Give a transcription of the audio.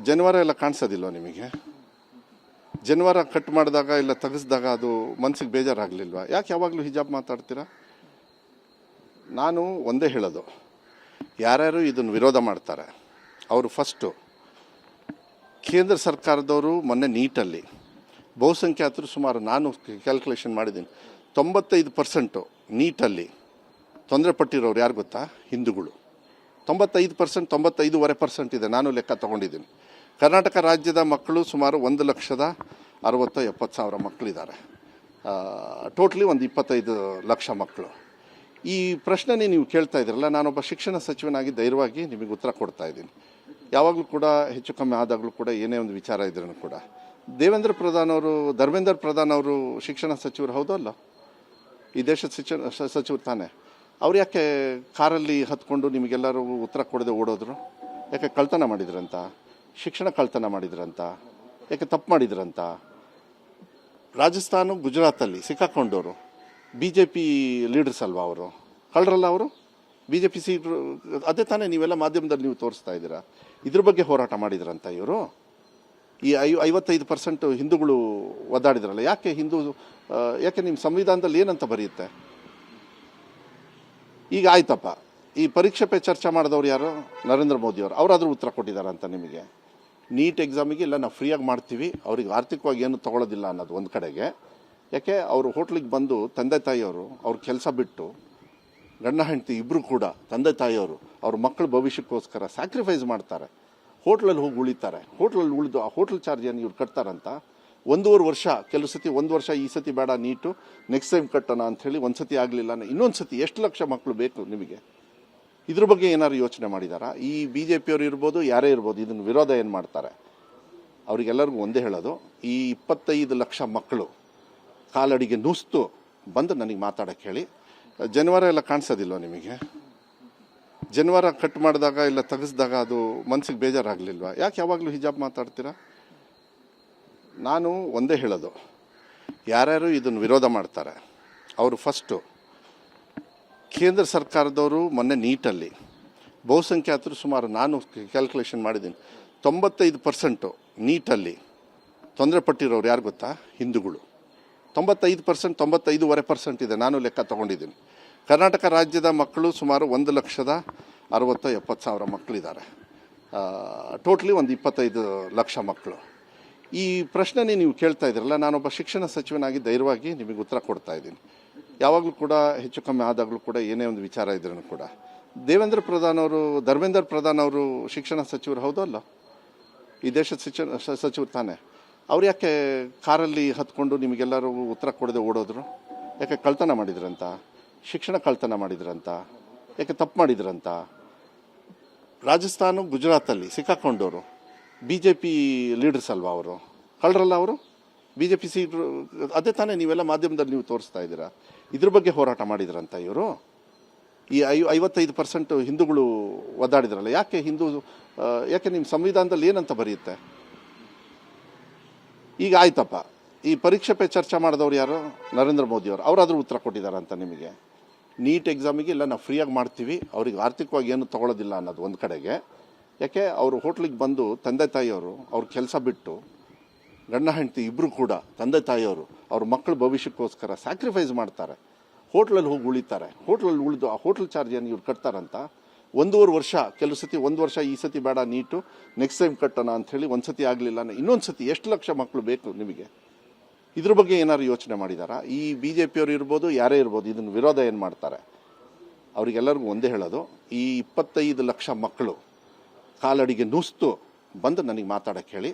ಜನವಾರ ಎಲ್ಲ ಕಾಣಿಸೋದಿಲ್ವ ನಿಮಗೆ? ಜನವಾರ ಕಟ್ ಮಾಡಿದಾಗ ಇಲ್ಲ ತೆಗೆಸಿದಾಗ ಅದು ಮನಸ್ಸಿಗೆ ಬೇಜಾರಾಗಲಿಲ್ವಾ? ಯಾಕೆ ಯಾವಾಗಲೂ ಹಿಜಾಬ್ ಮಾತಾಡ್ತೀರಾ? ನಾನು ಒಂದೇ ಹೇಳೋದು, ಯಾರ್ಯಾರು ಇದನ್ನು ವಿರೋಧ ಮಾಡ್ತಾರೆ ಅವರು ಫಸ್ಟು ಕೇಂದ್ರ ಸರ್ಕಾರದವರು ಮೊನ್ನೆ ನೀಟಲ್ಲಿ ಬಹುಸಂಖ್ಯಾತರು ಸುಮಾರು ನಾನು ಕ್ಯಾಲ್ಕುಲೇಷನ್ ಮಾಡಿದ್ದೀನಿ 95% ನೀಟಲ್ಲಿ ತೊಂದರೆ ಪಟ್ಟಿರೋರು ಯಾರು ಗೊತ್ತಾ? ಹಿಂದೂಗಳು. 95%, 95.5% ಇದೆ. ನಾನು ಲೆಕ್ಕ ತೊಗೊಂಡಿದ್ದೀನಿ. ಕರ್ನಾಟಕ ರಾಜ್ಯದ ಮಕ್ಕಳು ಸುಮಾರು 1,60,70,000 ಮಕ್ಕಳಿದ್ದಾರೆ. ಟೋಟ್ಲಿ ಒಂದು 25 ಲಕ್ಷ ಮಕ್ಕಳು. ಈ ಪ್ರಶ್ನೆ ನೀವು ಕೇಳ್ತಾ ಇದ್ದೀರಲ್ಲ, ನಾನೊಬ್ಬ ಶಿಕ್ಷಣ ಸಚಿವನಾಗಿ ಧೈರ್ಯವಾಗಿ ನಿಮಗೆ ಉತ್ತರ ಕೊಡ್ತಾ ಇದ್ದೀನಿ. ಯಾವಾಗಲೂ ಕೂಡ ಹೆಚ್ಚು ಕಮ್ಮಿ ಆದಾಗಲೂ ಕೂಡ ಏನೇ ಒಂದು ವಿಚಾರ ಇದ್ರೂ ಕೂಡ ಧರ್ಮೇಂದ್ರ ಪ್ರಧಾನ್ ಅವರು ಶಿಕ್ಷಣ ಸಚಿವರು ಹೌದಲ್ಲ? ಈ ದೇಶದ ಶಿಕ್ಷಣ ಸಚಿವರು ತಾನೇ. ಅವ್ರು ಯಾಕೆ ಕಾರಲ್ಲಿ ಹತ್ಕೊಂಡು ನಿಮಗೆಲ್ಲರೂ ಉತ್ತರ ಕೊಡದೆ ಓಡೋದ್ರು? ಯಾಕೆ ಕಳ್ತನ ಮಾಡಿದ್ರಂತ? ಶಿಕ್ಷಣ ಕಳ್ತನ ಮಾಡಿದ್ರಂತ? ಯಾಕೆ ತಪ್ಪು ಮಾಡಿದ್ರಂತ? ರಾಜಸ್ಥಾನ ಗುಜರಾತಲ್ಲಿ ಸಿಕ್ಕಾಕೊಂಡವರು BJP ಲೀಡರ್ಸ್ ಅಲ್ವಾ ಅವರು? ಕಳ್ಳರಲ್ಲ ಅವರು? BJP ಸೀಟ್ರು ಅದೇ ತಾನೇ ನೀವೆಲ್ಲ ಮಾಧ್ಯಮದಲ್ಲಿ ನೀವು ತೋರಿಸ್ತಾ ಇದ್ದೀರಾ. ಇದ್ರ ಬಗ್ಗೆ ಹೋರಾಟ ಮಾಡಿದ್ರಂತ ಇವರು. ಈ 55% ಹಿಂದೂಗಳು ಒದ್ದಾಡಿದ್ರಲ್ಲ, ಯಾಕೆ ಯಾಕೆ ನಿಮ್ಮ ಸಂವಿಧಾನದಲ್ಲಿ ಏನಂತ ಬರೆಯುತ್ತೆ? ಈಗ ಆಯ್ತಪ್ಪ, ಈ ಪರೀಕ್ಷೆ ಪೇ ಚರ್ಚೆ ಮಾಡಿದವ್ರು ಯಾರು? ನರೇಂದ್ರ ಮೋದಿಯವರು. ಅವರಾದರೂ ಉತ್ತರ ಕೊಟ್ಟಿದ್ದಾರಂತ ನಿಮಗೆ? ನೀಟ್ ಎಕ್ಸಾಮಿಗೆ ಇಲ್ಲ ನಾವು ಫ್ರೀಯಾಗಿ ಮಾಡ್ತೀವಿ, ಅವ್ರಿಗೆ ಆರ್ಥಿಕವಾಗಿ ಏನು ತೊಗೊಳೋದಿಲ್ಲ ಅನ್ನೋದು ಒಂದು ಕಡೆಗೆ. ಯಾಕೆ ಅವರು ಹೋಟ್ಲಿಗೆ ಬಂದು ತಂದೆ ತಾಯಿಯವರು ಅವ್ರ ಕೆಲಸ ಬಿಟ್ಟು ಗಂಡ ಹೆಂಡತಿ ಇಬ್ಬರು ಕೂಡ ತಂದೆ ತಾಯಿಯವರು ಅವ್ರ ಮಕ್ಕಳ ಭವಿಷ್ಯಕ್ಕೋಸ್ಕರ ಸ್ಯಾಕ್ರಿಫೈಸ್ ಮಾಡ್ತಾರೆ. ಹೋಟ್ಲಲ್ಲಿ ಹೋಗಿ ಉಳಿತಾರೆ. ಹೋಟ್ಲಲ್ಲಿ ಉಳಿದು ಆ ಹೋಟ್ಲ್ ಚಾರ್ಜನ್ನು ಇವ್ರು ಕಟ್ತಾರಂತ. 1.5 ವರ್ಷ, ಕೆಲವು ಸತಿ 1 ವರ್ಷ, ಈ ಸತಿ ಬೇಡ ನೀಟು, ನೆಕ್ಸ್ಟ್ ಟೈಮ್ ಕಟ್ಟೋಣ ಅಂಥೇಳಿ ಒಂದು ಸತಿ ಆಗಲಿಲ್ಲ, ಇನ್ನೊಂದು ಸತಿ ಎಷ್ಟು ಲಕ್ಷ ಮಕ್ಕಳು ಬೇಕು ನಿಮಗೆ? ಇದ್ರ ಬಗ್ಗೆ ಏನಾದ್ರು ಯೋಚನೆ ಮಾಡಿದಾರಾ? ಈ BJPಯವರು ಇರ್ಬೋದು, ಯಾರೇ ಇರ್ಬೋದು, ಇದನ್ನು ವಿರೋಧ ಏನು ಮಾಡ್ತಾರೆ ಅವರಿಗೆಲ್ಲರಿಗೂ ಒಂದೇ ಹೇಳೋದು, ಈ 25 ಲಕ್ಷ ಮಕ್ಕಳು ಕಾಲಡಿಗೆ ನುಸ್ತು ಬಂದು ನನಗೆ ಮಾತಾಡೋಕ್ಕೆ ಹೇಳಿ. ಜನವಾರ ಎಲ್ಲ ಕಾಣಿಸೋದಿಲ್ವ ನಿಮಗೆ? ಜನವಾರ ಕಟ್ ಮಾಡಿದಾಗ ಇಲ್ಲ ತೆಗೆಸಿದಾಗ ಅದು ಮನಸ್ಸಿಗೆ ಬೇಜಾರಾಗಲಿಲ್ವಾ? ಯಾಕೆ ಯಾವಾಗಲೂ ಹಿಜಾಬ್ ಮಾತಾಡ್ತೀರಾ? ನಾನು ಒಂದೇ ಹೇಳೋದು, ಯಾರ್ಯಾರು ಇದನ್ನು ವಿರೋಧ ಮಾಡ್ತಾರೆ ಅವರು ಫಸ್ಟು ಕೇಂದ್ರ ಸರ್ಕಾರದವರು ಮೊನ್ನೆ ನೀಟಲ್ಲಿ ಬಹುಸಂಖ್ಯಾತರು ಸುಮಾರು ನಾನು ಕ್ಯಾಲ್ಕುಲೇಷನ್ ಮಾಡಿದ್ದೀನಿ 95% ನೀಟಲ್ಲಿ ತೊಂದರೆ ಪಟ್ಟಿರೋರು ಯಾರು ಗೊತ್ತಾ? ಹಿಂದೂಗಳು. 95%, 95.5% ಇದೆ. ನಾನು ಲೆಕ್ಕ ತೊಗೊಂಡಿದ್ದೀನಿ. ಕರ್ನಾಟಕ ರಾಜ್ಯದ ಮಕ್ಕಳು ಸುಮಾರು 1,60,70,000 ಮಕ್ಕಳಿದ್ದಾರೆ. ಟೋಟ್ಲಿ ಒಂದು 25 ಲಕ್ಷ ಮಕ್ಕಳು. ಈ ಪ್ರಶ್ನೆ ನೀವು ಕೇಳ್ತಾ ಇದ್ದೀರಲ್ಲ, ನಾನೊಬ್ಬ ಶಿಕ್ಷಣ ಸಚಿವನಾಗಿ ಧೈರ್ಯವಾಗಿ ನಿಮಗೆ ಉತ್ತರ ಕೊಡ್ತಾ ಇದ್ದೀನಿ. ಯಾವಾಗಲೂ ಕೂಡ ಹೆಚ್ಚು ಕಮ್ಮಿ ಆದಾಗಲೂ ಕೂಡ ಏನೇ ಒಂದು ವಿಚಾರ ಇದ್ರೂ ಕೂಡ ಧರ್ಮೇಂದ್ರ ಪ್ರಧಾನ್ ಅವರು ಶಿಕ್ಷಣ ಸಚಿವರು ಹೌದಲ್ಲ? ಈ ದೇಶದ ಶಿಕ್ಷಣ ಸಚಿವರು ತಾನೇ. ಅವ್ರು ಯಾಕೆ ಕಾರಲ್ಲಿ ಹತ್ಕೊಂಡು ನಿಮಗೆಲ್ಲರೂ ಉತ್ತರ ಕೊಡದೆ ಓಡೋದ್ರು? ಯಾಕೆ ಕಳ್ತನ ಮಾಡಿದ್ರಂತ? ಶಿಕ್ಷಣ ಕಳ್ತನ ಮಾಡಿದ್ರಂತ? ಯಾಕೆ ತಪ್ಪು ಮಾಡಿದ್ರಂತ? ರಾಜಸ್ಥಾನ ಗುಜರಾತಲ್ಲಿ ಸಿಕ್ಕಾಕೊಂಡವರು BJP ಲೀಡರ್ಸ್ ಅಲ್ವಾ ಅವರು? ಕಳ್ಳರಲ್ಲ ಅವರು? BJP ಸೀಟ್ರು ಅದೇ ತಾನೇ ನೀವೆಲ್ಲ ಮಾಧ್ಯಮದಲ್ಲಿ ನೀವು ತೋರಿಸ್ತಾ ಇದ್ದೀರಾ. ಇದ್ರ ಬಗ್ಗೆ ಹೋರಾಟ ಮಾಡಿದ್ರಂತ ಇವರು. ಈ 55% ಹಿಂದೂಗಳು ಒದ್ದಾಡಿದ್ರಲ್ಲ, ಯಾಕೆ ಯಾಕೆ ನಿಮ್ಮ ಸಂವಿಧಾನದಲ್ಲಿ ಏನಂತ ಬರೆಯುತ್ತೆ? ಈಗ ಆಯ್ತಪ್ಪ, ಈ ಪರೀಕ್ಷೆ ಪೇ ಚರ್ಚೆ ಮಾಡಿದವ್ರು ಯಾರು? ನರೇಂದ್ರ ಮೋದಿಯವರು. ಅವರಾದರೂ ಉತ್ತರ ಕೊಟ್ಟಿದ್ದಾರಂತ ನಿಮಗೆ? ನೀಟ್ ಎಕ್ಸಾಮಿಗೆ ಇಲ್ಲ ನಾವು ಫ್ರೀಯಾಗಿ ಮಾಡ್ತೀವಿ, ಅವ್ರಿಗೆ ಆರ್ಥಿಕವಾಗಿ ಏನು ತೊಗೊಳೋದಿಲ್ಲ ಅನ್ನೋದು ಒಂದು ಕಡೆಗೆ. ಯಾಕೆ ಅವರು ಹೋಟ್ಲಿಗೆ ಬಂದು ತಂದೆ ತಾಯಿಯವರು ಅವ್ರ ಕೆಲಸ ಬಿಟ್ಟು ಗಂಡ ಹೆಂಡತಿ ಇಬ್ಬರು ಕೂಡ ತಂದೆ ತಾಯಿಯವರು ಅವ್ರ ಮಕ್ಕಳ ಭವಿಷ್ಯಕ್ಕೋಸ್ಕರ ಸ್ಯಾಕ್ರಿಫೈಸ್ ಮಾಡ್ತಾರೆ. ಹೋಟ್ಲಲ್ಲಿ ಹೋಗಿ ಉಳಿತಾರೆ. ಹೋಟ್ಲಲ್ಲಿ ಉಳಿದು ಆ ಹೋಟ್ಲ್ ಚಾರ್ಜನ್ನು ಇವ್ರು ಕಟ್ತಾರಂತ. 1.5 ವರ್ಷ, ಕೆಲವು ಸತಿ 1 ವರ್ಷ, ಈ ಸತಿ ಬೇಡ ನೀಟು, ನೆಕ್ಸ್ಟ್ ಟೈಮ್ ಕಟ್ಟೋಣ ಅಂಥೇಳಿ ಒಂದು ಸತಿ ಆಗಲಿಲ್ಲ, ಇನ್ನೊಂದು ಸತಿ ಎಷ್ಟು ಲಕ್ಷ ಮಕ್ಕಳು ಬೇಕು ನಿಮಗೆ? ಇದ್ರ ಬಗ್ಗೆ ಏನಾದ್ರು ಯೋಚನೆ ಮಾಡಿದಾರಾ? ಈ BJPಯವರು ಇರ್ಬೋದು, ಯಾರೇ ಇರ್ಬೋದು, ಇದನ್ನು ವಿರೋಧ ಏನು ಮಾಡ್ತಾರೆ ಅವರಿಗೆಲ್ಲರಿಗೂ ಒಂದೇ ಹೇಳೋದು, ಈ 25 ಲಕ್ಷ ಮಕ್ಕಳು ಕಾಲಡಿಗೆ ನುಸ್ತು ಬಂದು ನನಗೆ ಮಾತಾಡೋಕ್ಕೆ ಹೇಳಿ.